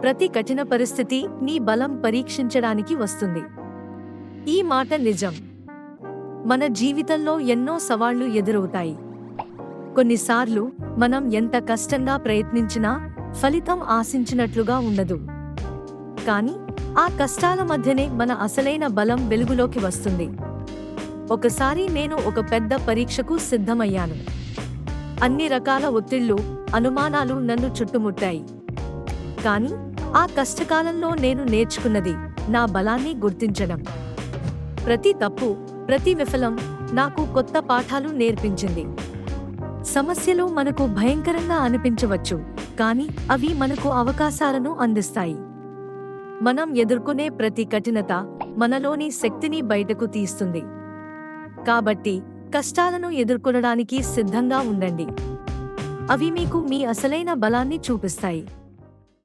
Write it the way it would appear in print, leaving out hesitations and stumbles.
ప్రతి కఠిన పరిస్థితి నీ బలం పరీక్షించడానికి వస్తుంది. ఈ మాట నిజం. మన జీవితంలో ఎన్నో సవాళ్లు ఎదురవుతాయి. కొన్నిసార్లు మనం ఎంత కష్టంగా ప్రయత్నించినా ఫలితం ఆశించినట్లుగా ఉండదు. కానీ ఆ కష్టాల మధ్యనే మన అసలైన బలం వెలుగులోకి వస్తుంది. ఒకసారి నేను ఒక పెద్ద పరీక్షకు సిద్ధమయ్యాను. అన్ని రకాల ఒత్తిళ్లు, అనుమానాలు నన్ను చుట్టుముట్టాయి. కానీ ఆ కష్టకాలంలో నేను నేర్చుకున్నది నా బలాన్ని గుర్తించడం. ప్రతి తప్పు, ప్రతి విఫలం నాకు కొత్త పాఠాలు నేర్పించింది. సమస్యలు మనకు భయంకరంగా అనిపించవచ్చు, కానీ అవి మనకు అవకాశాలను అందిస్తాయి. మనం ఎదుర్కొనే ప్రతి కఠినత మనలోని శక్తిని బయటకు తీస్తుంది. కాబట్టి కష్టాలను ఎదుర్కొనడానికి సిద్ధంగా ఉండండి. అవి మీకు మీ అసలైన బలాన్ని చూపిస్తాయి.